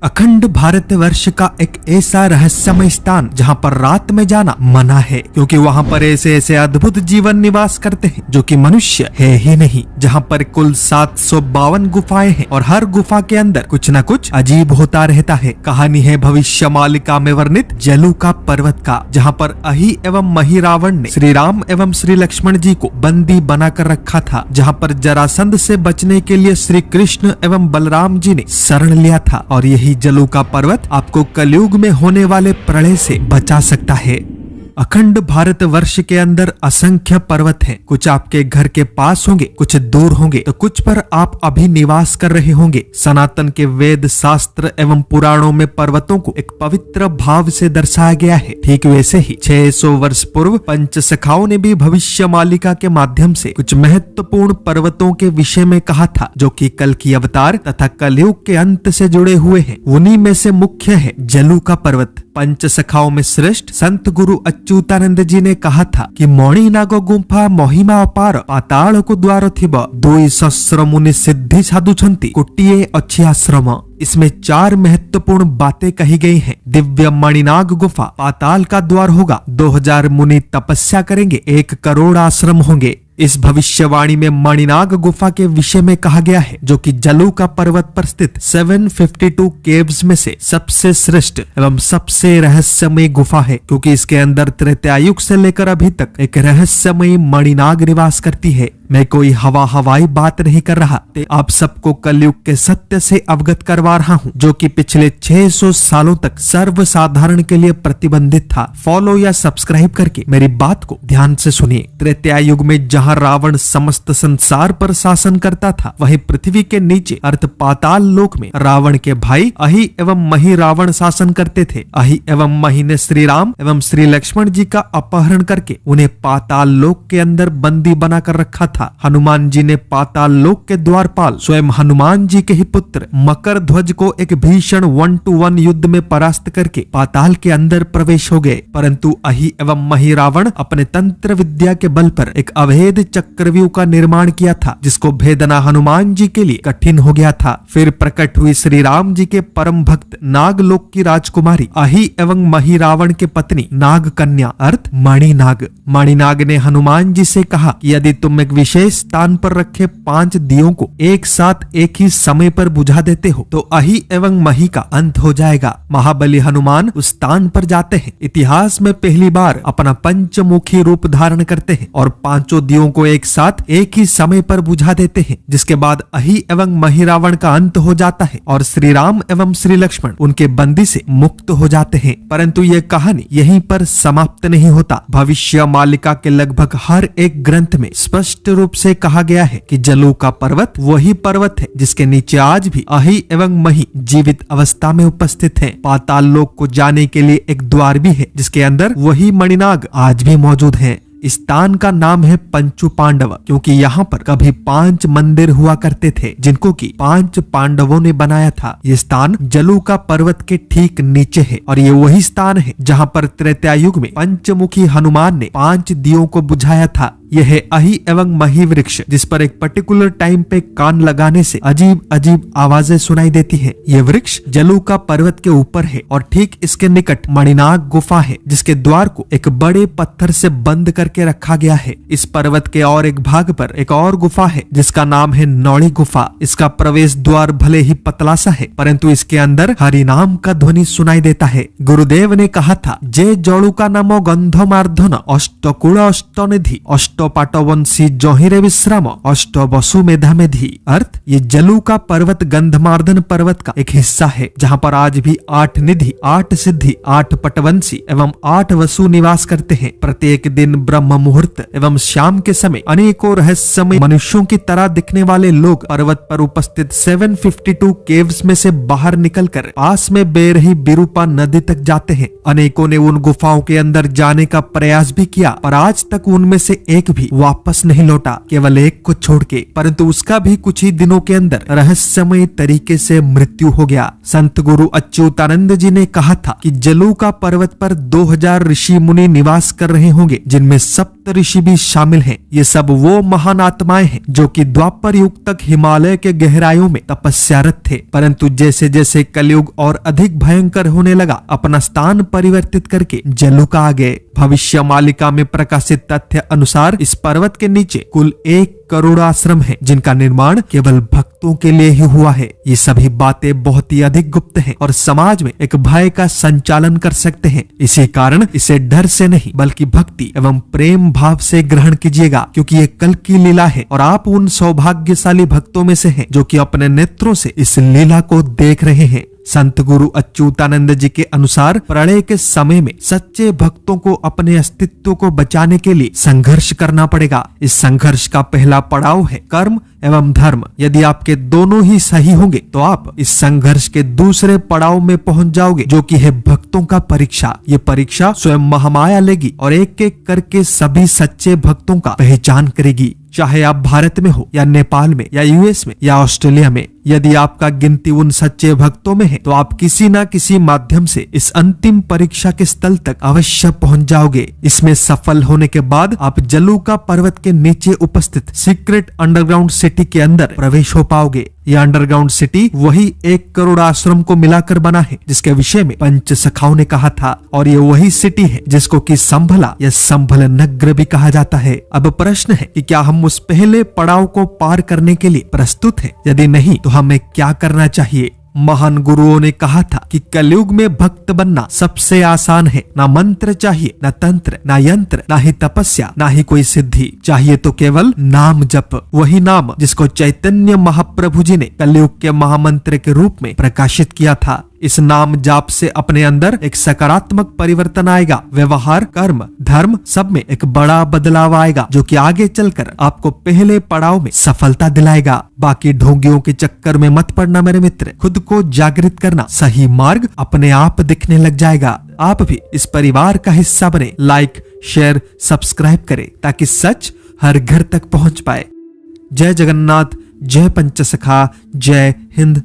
अखंड भारतवर्ष का एक ऐसा रहस्यमय स्थान जहाँ पर रात में जाना मना है, क्योंकि वहाँ पर ऐसे ऐसे अद्भुत जीवन निवास करते हैं जो कि मनुष्य है ही नहीं। जहाँ पर कुल 752 गुफाएं हैं और हर गुफा के अंदर कुछ न कुछ अजीब होता रहता है। कहानी है भविष्य मालिका में वर्णित जलूका पर्वत का, जहाँ पर अहि एवं मही रावण ने श्री राम एवं श्री लक्ष्मण जी को बंदी बनाकर रखा था। जहाँ पर जरासंध से बचने के लिए श्री कृष्ण एवं बलराम जी ने शरण लिया था और यही जलूका पर्वत आपको कलयुग में होने वाले प्रलय से बचा सकता है। अखंड भारतवर्ष के अंदर असंख्य पर्वत हैं। कुछ आपके घर के पास होंगे, कुछ दूर होंगे, तो कुछ पर आप अभी निवास कर रहे होंगे। सनातन के वेद शास्त्र एवं पुराणों में पर्वतों को एक पवित्र भाव से दर्शाया गया है। ठीक वैसे ही 600 वर्ष पूर्व पंचसखाओं ने भी भविष्य मालिका के माध्यम से कुछ महत्वपूर्ण पर्वतों के विषय में कहा था, जो कि कल की अवतार तथा कलयुग के अंत से जुड़े हुए हैं। उन्हीं में से मुख्य है जलूका पर्वत। पंचसखाओं में श्रेष्ठ संत गुरु अच्युतानंद जी ने कहा था कि मणि नाग गुंफा महिमा अपार पाताल को द्वार थिब 2 मुनि सिद्धि साधुछंती कोटिए अच्छी आश्रम। इसमें 4 महत्वपूर्ण बातें कही गई हैं। दिव्य मणिनाग गुफा, पाताल का द्वार होगा, 2000 मुनि तपस्या करेंगे, 1 करोड़ आश्रम होंगे। इस भविष्यवाणी में मणिनाग गुफा के विषय में कहा गया है, जो कि जलूका पर्वत पर स्थित 752 केव्स में से सबसे श्रेष्ठ एवं सबसे रहस्यमय गुफा है, क्योंकि इसके अंदर त्रेतायुग से लेकर अभी तक एक रहस्यमय मणिनाग निवास करती है। मैं कोई हवाई बात नहीं कर रहा, आप सबको कलयुग के सत्य से अवगत करवा रहा हूँ, जो कि पिछले 600 सालों तक सर्वसाधारण के लिए प्रतिबंधित था। फॉलो या सब्सक्राइब करके मेरी बात को ध्यान से सुनिए। त्रेतायुग में जहाँ रावण समस्त संसार पर शासन करता था, वहीं पृथ्वी के नीचे अर्थ पाताल लोक में रावण के भाई अहि एवं मही रावण शासन करते थे। अहि एवं मही ने श्री राम एवं श्री लक्ष्मण जी का अपहरण करके उन्हें पाताल लोक के अंदर बंदी बनाकर रखा था। हनुमान जी ने पाताल लोक के द्वारपाल स्वयं हनुमान जी के ही पुत्र मकर ध्वज को एक भीषण 1-to-1 युद्ध में परास्त करके पाताल के अंदर प्रवेश हो गए। परंतु अहि एवं मही रावण अपने तंत्र विद्या के बल पर एक अवैध चक्रव्यूह का निर्माण किया था, जिसको भेदना हनुमान जी के लिए कठिन हो गया था। फिर प्रकट हुई श्री राम जी के परम भक्त नागलोक की राजकुमारी अहि एवं मही रावण के पत्नी नाग कन्या अर्थ मणिनाग। मणिनाग ने हनुमान जी से कहा कि यदि तुम एक विशेष स्थान पर रखे 5 दियों को एक साथ एक ही समय पर बुझा देते हो तो अहि एवं मही का अंत हो जाएगा। महाबली हनुमान उस स्थान पर जाते हैं, इतिहास में पहली बार अपना पंचमुखी रूप धारण करते हैं और 5 दियों को एक साथ एक ही समय पर बुझा देते हैं, जिसके बाद अहि एवं मही रावण का अंत हो जाता है और श्री राम एवं श्री लक्ष्मण उनके बंदी से मुक्त हो जाते हैं। परंतु ये कहानी यहीं पर समाप्त नहीं होता। भविष्य मालिका के लगभग हर एक ग्रंथ में स्पष्ट रूप से कहा गया है कि जलूका पर्वत वही पर्वत है जिसके नीचे आज भी अहि एवं मही जीवित अवस्था में उपस्थित हैं। पाताल लोक को जाने के लिए एक द्वार भी है, जिसके अंदर वही मणिनाग आज भी मौजूद हैं। इस स्थान का नाम है पंचु पांडव, क्योंकि यहाँ पर कभी 5 मंदिर हुआ करते थे, जिनको कि 5 पांडवों ने बनाया था। ये स्थान जलूका पर्वत के ठीक नीचे है और ये वही स्थान है जहाँ पर त्रेतायुग में पंचमुखी हनुमान ने 5 दियों को बुझाया था। यह है अहि एवं मही वृक्ष, जिस पर एक पर्टिकुलर टाइम पे कान लगाने से अजीब अजीब आवाजें सुनाई देती हैं। यह वृक्ष जलूका पर्वत के ऊपर है और ठीक इसके निकट मणिनाग गुफा है, जिसके द्वार को एक बड़े पत्थर से बंद करके रखा गया है। इस पर्वत के और एक भाग पर एक और गुफा है, जिसका नाम है नौड़ी गुफा। इसका प्रवेश द्वार भले ही पतला सा है, परंतु इसके अंदर हरि नाम का ध्वनि सुनाई देता है। गुरुदेव ने कहा था, जे जलूका नामो गंधमार्धन अष्टकुल अष्टनिधि पाटवंशी जोहिरे विश्राम अष्ट वसु मेधा मेधि अर्थ ये जलूका पर्वत गंधमार्धन पर्वत का एक हिस्सा है, जहाँ पर आज भी 8 निधि 8 सिद्धि 8 पटवंशी एवं 8 वसु निवास करते हैं। प्रत्येक दिन ब्रह्म मुहूर्त एवं शाम के समय अनेकों रहस्यमय मनुष्यों की तरह दिखने वाले लोग पर्वत पर उपस्थित 752 केव्स में से बाहर निकलकर पास में बह रही बिरूपा नदी तक जाते हैं। अनेकों ने उन गुफाओं के अंदर जाने का प्रयास भी किया, पर आज तक उनमें से एक एक भी वापस नहीं लौटा, केवल एक को छोड़ के, परंतु उसका भी कुछ ही दिनों के अंदर रहस्यमय तरीके से मृत्यु हो गया। संत गुरु अच्युतानंद जी ने कहा था कि जलूका पर्वत पर 2000 ऋषि मुनि निवास कर रहे होंगे, जिनमें सप्त ऋषि भी शामिल हैं। ये सब वो महान आत्माएं हैं जो कि द्वापर युग तक हिमालय के गहराइयों में तपस्यारत थे, परंतु जैसे जैसे कलयुग और अधिक भयंकर होने लगा, अपना स्थान परिवर्तित करके जलूका आ गए। भविष्य मालिका में प्रकाशित तथ्य अनुसार इस पर्वत के नीचे कुल 1 करोड़ आश्रम है, जिनका निर्माण केवल भक्तों के लिए ही हुआ है। ये सभी बातें बहुत ही अधिक गुप्त हैं और समाज में एक भय का संचालन कर सकते हैं। इसी कारण इसे डर से नहीं बल्कि भक्ति एवं प्रेम भाव से ग्रहण कीजिएगा, क्योंकि ये कल की लीला है और आप उन सौभाग्यशाली भक्तों में से हैं जो कि अपने नेत्रों से इस लीला को देख रहे हैं। संत गुरु अच्युतानंद जी के अनुसार प्रलय के समय में सच्चे भक्तों को अपने अस्तित्व को बचाने के लिए संघर्ष करना पड़ेगा। इस संघर्ष का पहला पड़ाव है कर्म एवं धर्म। यदि आपके दोनों ही सही होंगे तो आप इस संघर्ष के दूसरे पड़ाव में पहुंच जाओगे, जो कि है भक्तों का परीक्षा। ये परीक्षा स्वयं महामाया लेगी और एक एक करके सभी सच्चे भक्तों का पहचान करेगी, चाहे आप भारत में हो या नेपाल में या यूएस में या ऑस्ट्रेलिया में। यदि आपका गिनती उन सच्चे भक्तों में है तो आप किसी न किसी माध्यम से इस अंतिम परीक्षा के स्थल तक अवश्य पहुंच जाओगे। इसमें सफल होने के बाद आप जलूका पर्वत के नीचे उपस्थित सीक्रेट अंडरग्राउंड सिटी के अंदर प्रवेश हो पाओगे। यह अंडरग्राउंड सिटी वही 1 करोड़ आश्रम को मिलाकर बना है, जिसके विषय में पंच सखाओं ने कहा था, और ये वही सिटी है जिसको कि संभला या संभल नगर भी कहा जाता है। अब प्रश्न है कि क्या हम उस पहले पड़ाव को पार करने के लिए प्रस्तुत हैं? यदि नहीं तो हमें क्या करना चाहिए? महान गुरुओं ने कहा था कि कलयुग में भक्त बनना सबसे आसान है। ना मंत्र चाहिए, ना तंत्र, ना यंत्र, ना ही तपस्या, ना ही कोई सिद्धि। चाहिए तो केवल नाम जप, वही नाम जिसको चैतन्य महाप्रभु जी ने कलयुग के महामंत्र के रूप में प्रकाशित किया था। इस नाम जाप से अपने अंदर एक सकारात्मक परिवर्तन आएगा। व्यवहार, कर्म, धर्म सब में एक बड़ा बदलाव आएगा, जो कि आगे चलकर आपको पहले पड़ाव में सफलता दिलाएगा। बाकी ढोंगियों के चक्कर में मत पड़ना मेरे मित्र। खुद को जागृत करना, सही मार्ग अपने आप दिखने लग जाएगा। आप भी इस परिवार का हिस्सा बने। लाइक, शेयर, सब्सक्राइब करें ताकि सच हर घर तक पहुंच पाए। जय जगन्नाथ, जय पंचसखा, जय हिंद।